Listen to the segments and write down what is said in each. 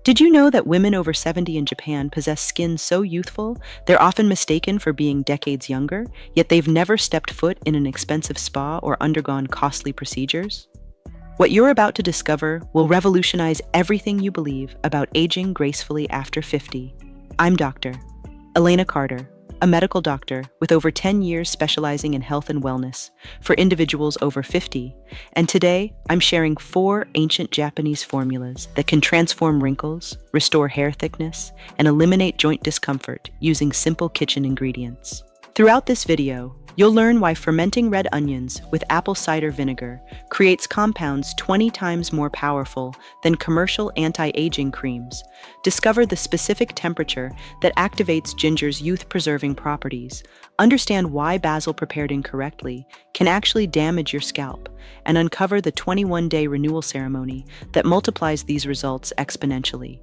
Did you know that women over 70 in Japan possess skin so youthful they're often mistaken for being decades younger, yet they've never stepped foot in an expensive spa or undergone costly procedures? What you're about to discover will revolutionize everything you believe about aging gracefully after 50. I'm Dr. Elena Carter, a medical doctor with over 10 years specializing in health and wellness for individuals over 50, and today I'm sharing 4 ancient Japanese formulas that can transform wrinkles, restore hair thickness, and eliminate joint discomfort using simple kitchen ingredients. Throughout this video, you'll learn why fermenting red onions with apple cider vinegar creates compounds 20 times more powerful than commercial anti-aging creams, discover the specific temperature that activates ginger's youth-preserving properties, understand why basil prepared incorrectly can actually damage your scalp, and uncover the 21-day renewal ceremony that multiplies these results exponentially.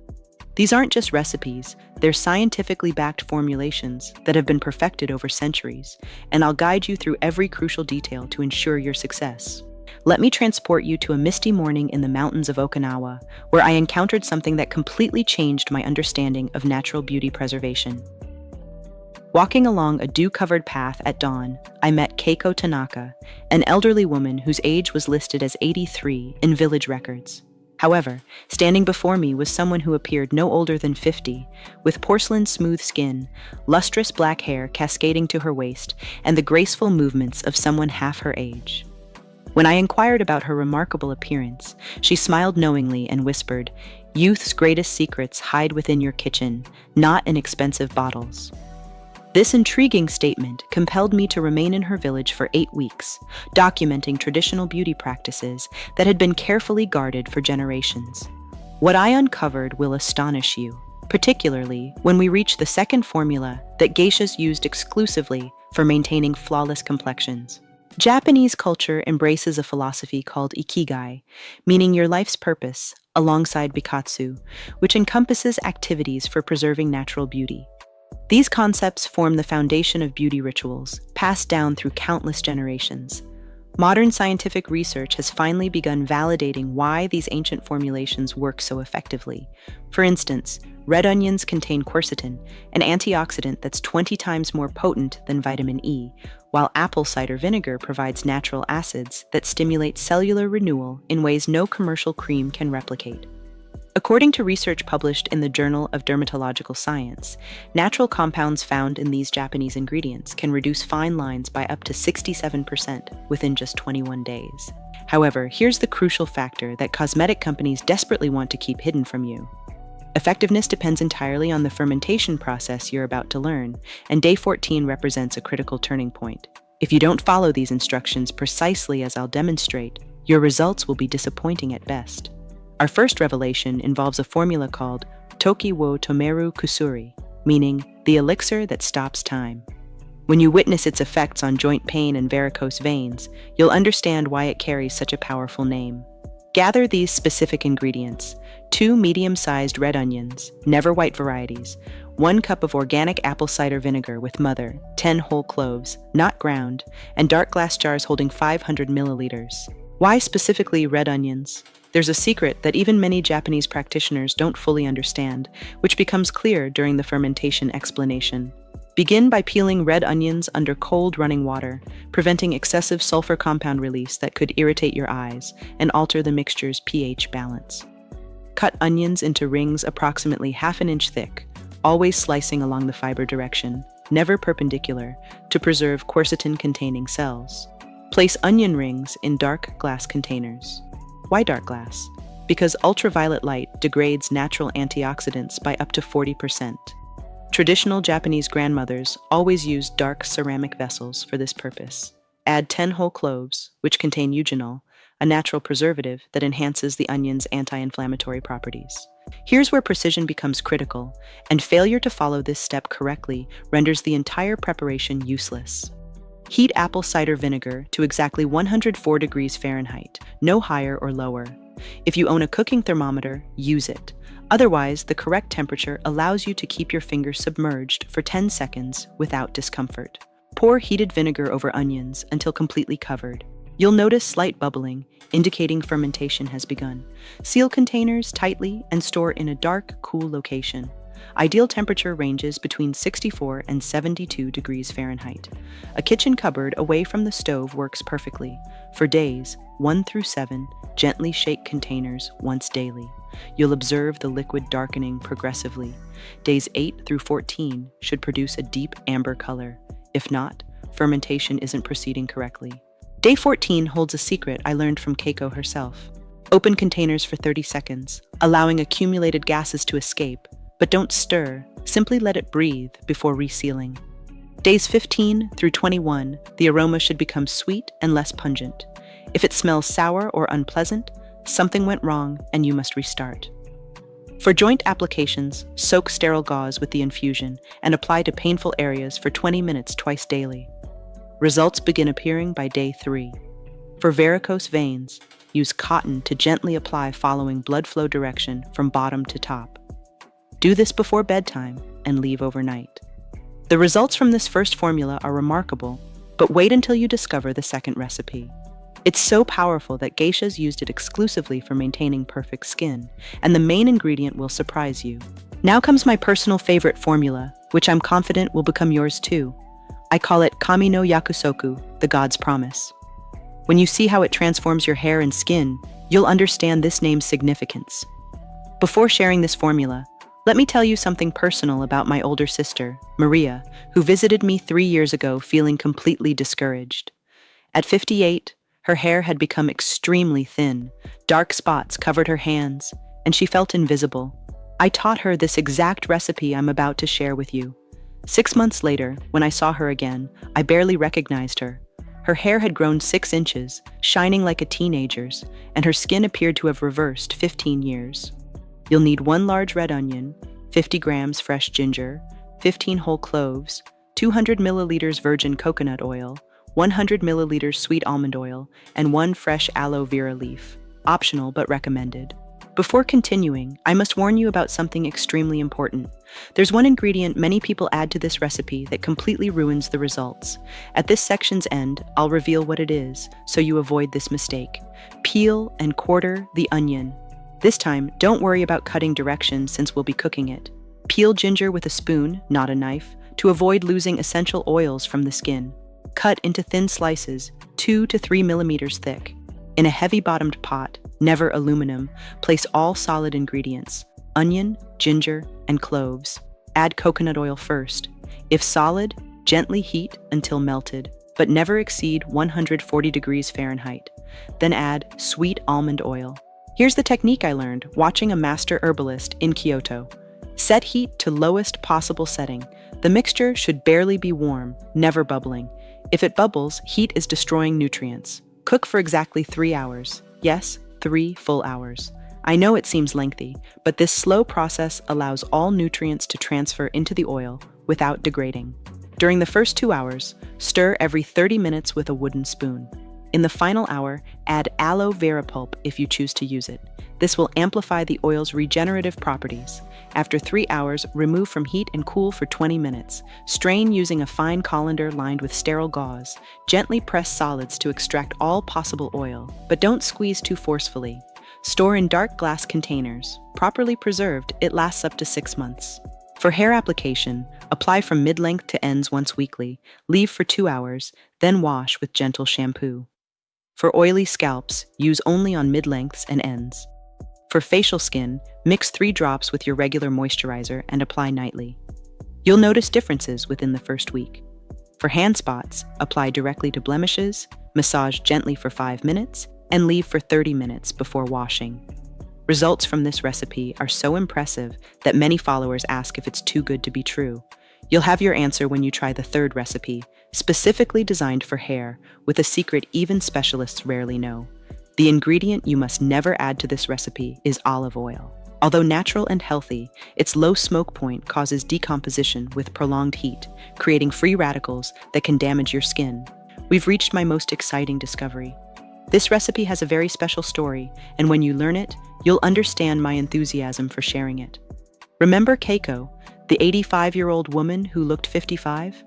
These aren't just recipes, they're scientifically backed formulations that have been perfected over centuries, and I'll guide you through every crucial detail to ensure your success. Let me transport you to a misty morning in the mountains of Okinawa, where I encountered something that completely changed my understanding of natural beauty preservation. Walking along a dew-covered path at dawn, I met Keiko Tanaka, an elderly woman whose age was listed as 83 in village records. However, standing before me was someone who appeared no older than 50, with porcelain-smooth skin, lustrous black hair cascading to her waist, and the graceful movements of someone half her age. When I inquired about her remarkable appearance, she smiled knowingly and whispered, "Youth's greatest secrets hide within your kitchen, not in expensive bottles." This intriguing statement compelled me to remain in her village for 8 weeks, documenting traditional beauty practices that had been carefully guarded for generations. What I uncovered will astonish you, particularly when we reach the second formula that geishas used exclusively for maintaining flawless complexions. Japanese culture embraces a philosophy called ikigai, meaning your life's purpose, alongside bikatsu, which encompasses activities for preserving natural beauty. These concepts form the foundation of beauty rituals, passed down through countless generations. Modern scientific research has finally begun validating why these ancient formulations work so effectively. For instance, red onions contain quercetin, an antioxidant that's 20 times more potent than vitamin E, while apple cider vinegar provides natural acids that stimulate cellular renewal in ways no commercial cream can replicate. According to research published in the Journal of Dermatological Science, natural compounds found in these Japanese ingredients can reduce fine lines by up to 67% within just 21 days. However, here's the crucial factor that cosmetic companies desperately want to keep hidden from you. Effectiveness depends entirely on the fermentation process you're about to learn, and day 14 represents a critical turning point. If you don't follow these instructions precisely as I'll demonstrate, your results will be disappointing at best. Our first revelation involves a formula called Toki wo Tomeru Kusuri, meaning the elixir that stops time. When you witness its effects on joint pain and varicose veins, you'll understand why it carries such a powerful name. Gather these specific ingredients: 2 medium-sized red onions, never white varieties, 1 cup of organic apple cider vinegar with mother, 10 whole cloves, not ground, and dark glass jars holding 500 milliliters. Why specifically red onions? There's a secret that even many Japanese practitioners don't fully understand, which becomes clear during the fermentation explanation. Begin by peeling red onions under cold running water, preventing excessive sulfur compound release that could irritate your eyes and alter the mixture's pH balance. Cut onions into rings approximately ½ an inch thick, always slicing along the fiber direction, never perpendicular, to preserve quercetin-containing cells. Place onion rings in dark glass containers. Why dark glass? Because ultraviolet light degrades natural antioxidants by up to 40%. Traditional Japanese grandmothers always used dark ceramic vessels for this purpose. Add 10 whole cloves, which contain eugenol, a natural preservative that enhances the onion's anti-inflammatory properties. Here's where precision becomes critical, and failure to follow this step correctly renders the entire preparation useless. Heat apple cider vinegar to exactly 104 degrees Fahrenheit, no higher or lower. If you own a cooking thermometer, use it. Otherwise, the correct temperature allows you to keep your fingers submerged for 10 seconds without discomfort. Pour heated vinegar over onions until completely covered. You'll notice slight bubbling, indicating fermentation has begun. Seal containers tightly and store in a dark, cool location. Ideal temperature ranges between 64 and 72 degrees Fahrenheit. A kitchen cupboard away from the stove works perfectly. For days 1 through 7, gently shake containers once daily. You'll observe the liquid darkening progressively. Days 8 through 14 should produce a deep amber color. If not, fermentation isn't proceeding correctly. Day 14 holds a secret I learned from Keiko herself. Open containers for 30 seconds, allowing accumulated gases to escape, but don't stir, simply let it breathe before resealing. Days 15 through 21, the aroma should become sweet and less pungent. If it smells sour or unpleasant, something went wrong and you must restart. For joint applications, soak sterile gauze with the infusion and apply to painful areas for 20 minutes twice daily. Results begin appearing by day 3. For varicose veins, use cotton to gently apply following blood flow direction from bottom to top. Do this before bedtime and leave overnight. The results from this first formula are remarkable, but wait until you discover the second recipe. It's so powerful that geishas used it exclusively for maintaining perfect skin, and the main ingredient will surprise you. Now comes my personal favorite formula, which I'm confident will become yours too. I call it Kami no Yakusoku, the God's Promise. When you see how it transforms your hair and skin, you'll understand this name's significance. Before sharing this formula, let me tell you something personal about my older sister, Maria, who visited me 3 years ago feeling completely discouraged. At 58, her hair had become extremely thin, dark spots covered her hands, and she felt invisible. I taught her this exact recipe I'm about to share with you. 6 months later, when I saw her again, I barely recognized her. Her hair had grown 6 inches, shining like a teenager's, and her skin appeared to have reversed 15 years. You'll need 1 large red onion, 50 grams fresh ginger, 15 whole cloves, 200 milliliters virgin coconut oil, 100 milliliters sweet almond oil, and 1 fresh aloe vera leaf. Optional but recommended. Before continuing, I must warn you about something extremely important. There's one ingredient many people add to this recipe that completely ruins the results. At this section's end, I'll reveal what it is, so you avoid this mistake. Peel and quarter the onion. This time, don't worry about cutting directions since we'll be cooking it. Peel ginger with a spoon, not a knife, to avoid losing essential oils from the skin. Cut into thin slices, 2 to 3 millimeters thick. In a heavy-bottomed pot, never aluminum, place all solid ingredients, onion, ginger, and cloves. Add coconut oil first. If solid, gently heat until melted, but never exceed 140 degrees Fahrenheit. Then add sweet almond oil. Here's the technique I learned watching a master herbalist in Kyoto. Set heat to lowest possible setting. The mixture should barely be warm, never bubbling. If it bubbles, heat is destroying nutrients. Cook for exactly 3 hours. Yes, 3 full hours. I know it seems lengthy, but this slow process allows all nutrients to transfer into the oil without degrading. During the first 2 hours, stir every 30 minutes with a wooden spoon. In the final hour, add aloe vera pulp if you choose to use it. This will amplify the oil's regenerative properties. After 3 hours, remove from heat and cool for 20 minutes. Strain using a fine colander lined with sterile gauze. Gently press solids to extract all possible oil, but don't squeeze too forcefully. Store in dark glass containers. Properly preserved, it lasts up to 6 months. For hair application, apply from mid-length to ends once weekly. Leave for 2 hours, then wash with gentle shampoo. For oily scalps, use only on mid-lengths and ends. For facial skin, mix 3 drops with your regular moisturizer and apply nightly. You'll notice differences within the first week. For hand spots, apply directly to blemishes, massage gently for 5 minutes, and leave for 30 minutes before washing. Results from this recipe are so impressive that many followers ask if it's too good to be true. You'll have your answer when you try the third recipe, specifically designed for hair, with a secret even specialists rarely know. The ingredient you must never add to this recipe is olive oil. Although natural and healthy, its low smoke point causes decomposition with prolonged heat, creating free radicals that can damage your skin. We've reached my most exciting discovery. This recipe has a very special story, and when you learn it, you'll understand my enthusiasm for sharing it. Remember Keiko, the 85-year-old woman who looked 55?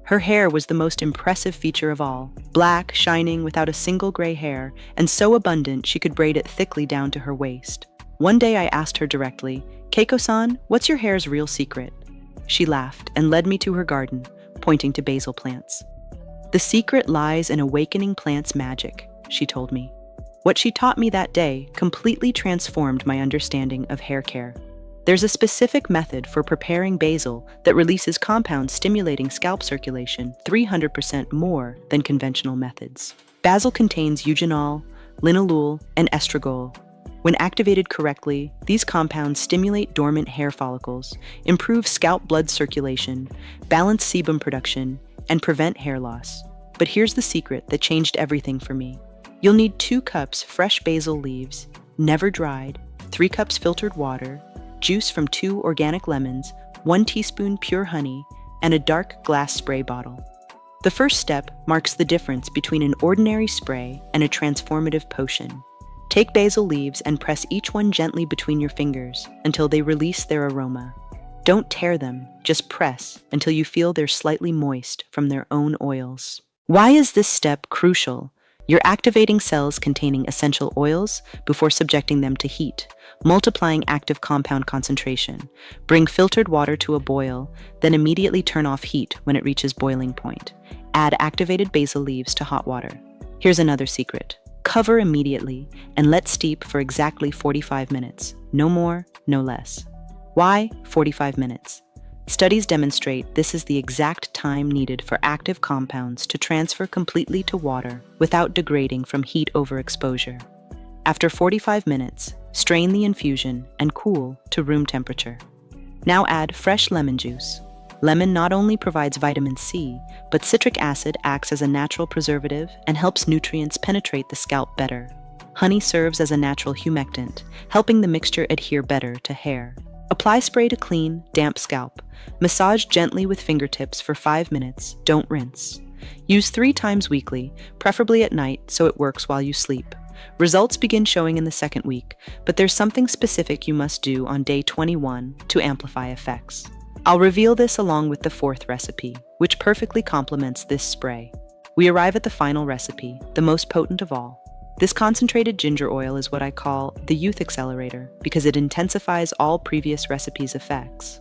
Her hair was the most impressive feature of all, black, shining, without a single gray hair, and so abundant she could braid it thickly down to her waist. One day I asked her directly, "Keiko-san, what's your hair's real secret?" She laughed and led me to her garden, pointing to basil plants. "The secret lies in awakening plants' magic," she told me. What she taught me that day completely transformed my understanding of hair care. There's a specific method for preparing basil that releases compounds stimulating scalp circulation 300% more than conventional methods. Basil contains eugenol, linalool, and estragol. When activated correctly, these compounds stimulate dormant hair follicles, improve scalp blood circulation, balance sebum production, and prevent hair loss. But here's the secret that changed everything for me. You'll need 2 cups fresh basil leaves, never dried, 3 cups filtered water, juice from 2 organic lemons, 1 teaspoon pure honey, and a dark glass spray bottle. The first step marks the difference between an ordinary spray and a transformative potion. Take basil leaves and press each one gently between your fingers until they release their aroma. Don't tear them, just press until you feel they're slightly moist from their own oils. Why is this step crucial? You're activating cells containing essential oils before subjecting them to heat, multiplying active compound concentration. Bring filtered water to a boil, then immediately turn off heat when it reaches boiling point. Add activated basil leaves to hot water. Here's another secret. Cover immediately and let steep for exactly 45 minutes. No more, no less. Why 45 minutes? Studies demonstrate this is the exact time needed for active compounds to transfer completely to water without degrading from heat overexposure. After 45 minutes, strain the infusion and cool to room temperature. Now add fresh lemon juice. Lemon not only provides vitamin C, but citric acid acts as a natural preservative and helps nutrients penetrate the scalp better. Honey serves as a natural humectant, helping the mixture adhere better to hair. Apply spray to clean, damp scalp. Massage gently with fingertips for 5 minutes. Don't rinse. Use 3 times weekly, preferably at night so it works while you sleep. Results begin showing in the 2nd week, but there's something specific you must do on day 21 to amplify effects. I'll reveal this along with the 4th recipe, which perfectly complements this spray. We arrive at the final recipe, the most potent of all. This concentrated ginger oil is what I call the youth accelerator because it intensifies all previous recipes' effects.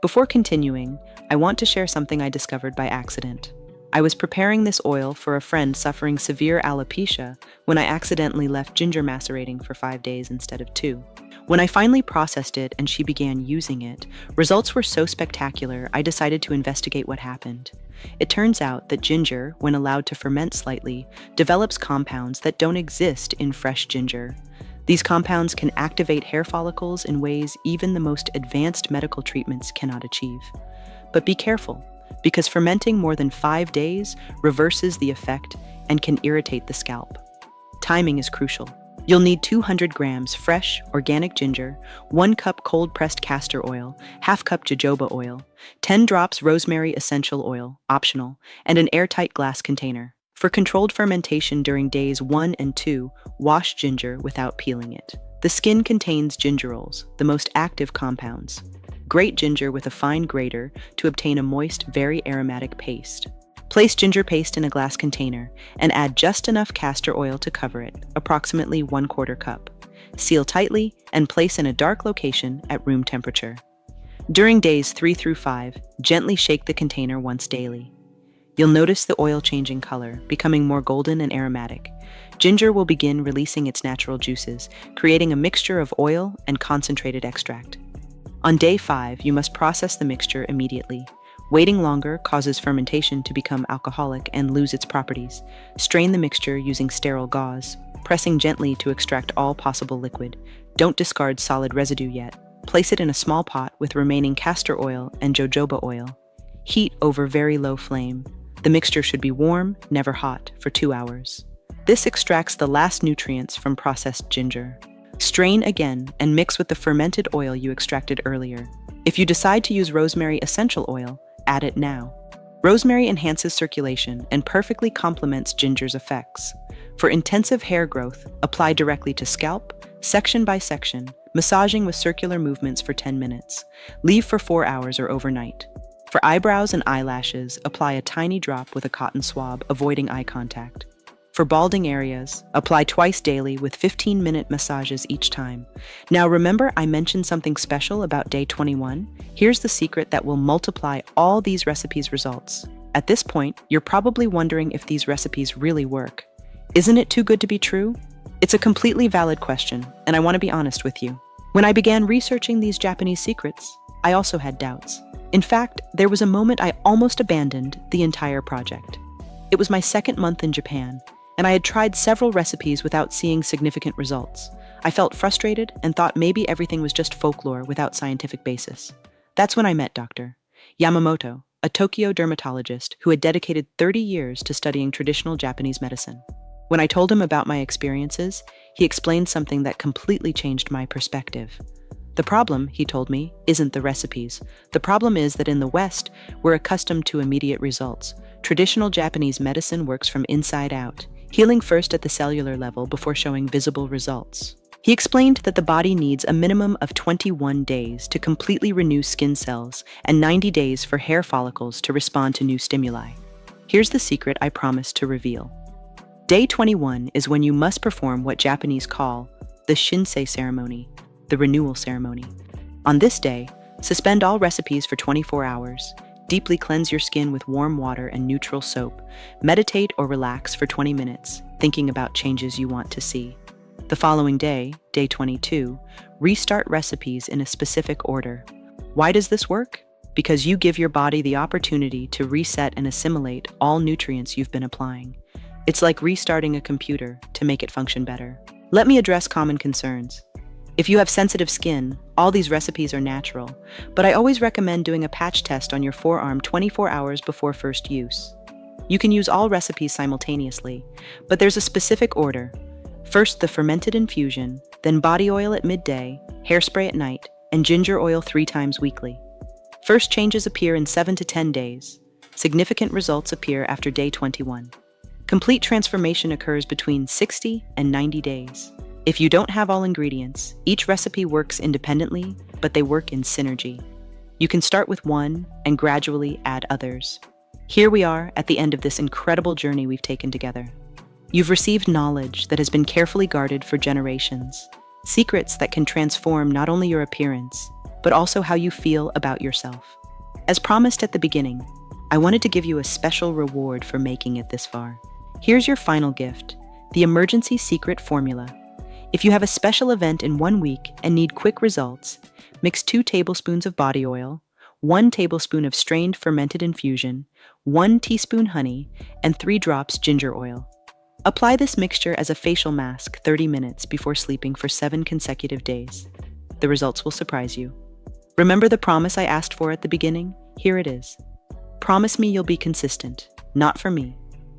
Before continuing, I want to share something I discovered by accident. I was preparing this oil for a friend suffering severe alopecia when I accidentally left ginger macerating for 5 days instead of 2. When I finally processed it and she began using it, results were so spectacular I decided to investigate what happened. It turns out that ginger, when allowed to ferment slightly, develops compounds that don't exist in fresh ginger. These compounds can activate hair follicles in ways even the most advanced medical treatments cannot achieve. But be careful, because fermenting more than 5 days reverses the effect and can irritate the scalp. Timing is crucial. You'll need 200 grams fresh, organic ginger, 1 cup cold-pressed castor oil, ½ cup jojoba oil, 10 drops rosemary essential oil, optional, and an airtight glass container. For controlled fermentation during days 1 and 2, wash ginger without peeling it. The skin contains gingerols, the most active compounds. Grate ginger with a fine grater to obtain a moist, very aromatic paste. Place ginger paste in a glass container and add just enough castor oil to cover it, approximately 1/4 cup. Seal tightly and place in a dark location at room temperature. During days 3 through 5, gently shake the container once daily. You'll notice the oil changing color, becoming more golden and aromatic. Ginger will begin releasing its natural juices, creating a mixture of oil and concentrated extract. On day 5, you must process the mixture immediately. Waiting longer causes fermentation to become alcoholic and lose its properties. Strain the mixture using sterile gauze, pressing gently to extract all possible liquid. Don't discard solid residue yet. Place it in a small pot with remaining castor oil and jojoba oil. Heat over very low flame. The mixture should be warm, never hot, for 2 hours. This extracts the last nutrients from processed ginger. Strain again and mix with the fermented oil you extracted earlier. If you decide to use rosemary essential oil, add it now. Rosemary enhances circulation and perfectly complements ginger's effects. For intensive hair growth, apply directly to scalp, section by section, massaging with circular movements for 10 minutes. Leave for 4 hours or overnight. For eyebrows and eyelashes, apply a tiny drop with a cotton swab, avoiding eye contact. For balding areas, apply twice daily with 15-minute massages each time. Now remember I mentioned something special about day 21? Here's the secret that will multiply all these recipes' results. At this point, you're probably wondering if these recipes really work. Isn't it too good to be true? It's a completely valid question, and I want to be honest with you. When I began researching these Japanese secrets, I also had doubts. In fact, there was a moment I almost abandoned the entire project. It was my second month in Japan, and I had tried several recipes without seeing significant results. I felt frustrated and thought maybe everything was just folklore without scientific basis. That's when I met Dr. Yamamoto, a Tokyo dermatologist who had dedicated 30 years to studying traditional Japanese medicine. When I told him about my experiences, he explained something that completely changed my perspective. The problem, he told me, isn't the recipes. The problem is that in the West, we're accustomed to immediate results. Traditional Japanese medicine works from inside out, healing first at the cellular level before showing visible results. He explained that the body needs a minimum of 21 days to completely renew skin cells and 90 days for hair follicles to respond to new stimuli. Here's the secret I promised to reveal. Day 21 is when you must perform what Japanese call the Shinsei ceremony, the renewal ceremony. On this day, suspend all recipes for 24 hours, deeply cleanse your skin with warm water and neutral soap, meditate or relax for 20 minutes, thinking about changes you want to see. The following day, day 22, restart recipes in a specific order. Why does this work? Because you give your body the opportunity to reset and assimilate all nutrients you've been applying. It's like restarting a computer to make it function better. Let me address common concerns. If you have sensitive skin, all these recipes are natural, but I always recommend doing a patch test on your forearm 24 hours before first use. You can use all recipes simultaneously, but there's a specific order. First, the fermented infusion, then body oil at midday, hairspray at night, and ginger oil 3 times weekly. First changes appear in 7 to 10 days. Significant results appear after day 21. Complete transformation occurs between 60 and 90 days. If you don't have all ingredients, each recipe works independently, but they work in synergy. You can start with one and gradually add others. Here we are at the end of this incredible journey we've taken together. You've received knowledge that has been carefully guarded for generations, secrets that can transform not only your appearance, but also how you feel about yourself. As promised at the beginning, I wanted to give you a special reward for making it this far. Here's your final gift, the emergency secret formula. If you have a special event in 1 week and need quick results, mix 2 tablespoons of body oil, 1 tablespoon of strained fermented infusion, 1 teaspoon honey, and 3 drops ginger oil. Apply this mixture as a facial mask 30 minutes before sleeping for 7 consecutive days. The results will surprise you. Remember the promise I asked for at the beginning? Here it is. Promise me you'll be consistent, not for me,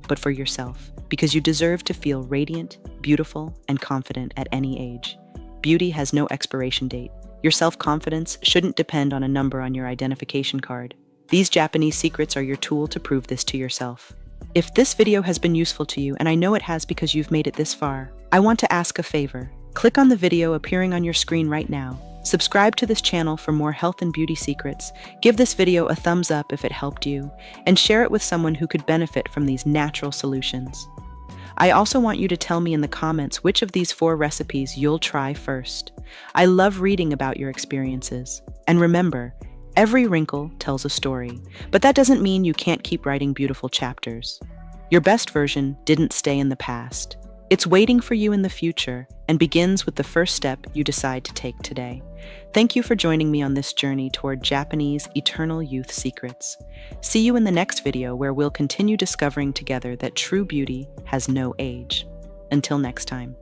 but for yourself, because you deserve to feel radiant, beautiful, and confident at any age. Beauty has no expiration date. Your self-confidence shouldn't depend on a number on your identification card. These Japanese secrets are your tool to prove this to yourself. If this video has been useful to you, and I know it has because you've made it this far, I want to ask a favor. Click on the video appearing on your screen right now. Subscribe to this channel for more health and beauty secrets. Give this video a thumbs up if it helped you, and share it with someone who could benefit from these natural solutions. I also want you to tell me in the comments which of these 4 recipes you'll try first. I love reading about your experiences. And remember, every wrinkle tells a story, but that doesn't mean you can't keep writing beautiful chapters. Your best version didn't stay in the past. It's waiting for you in the future and begins with the first step you decide to take today. Thank you for joining me on this journey toward Japanese eternal youth secrets. See you in the next video where we'll continue discovering together that true beauty has no age. Until next time.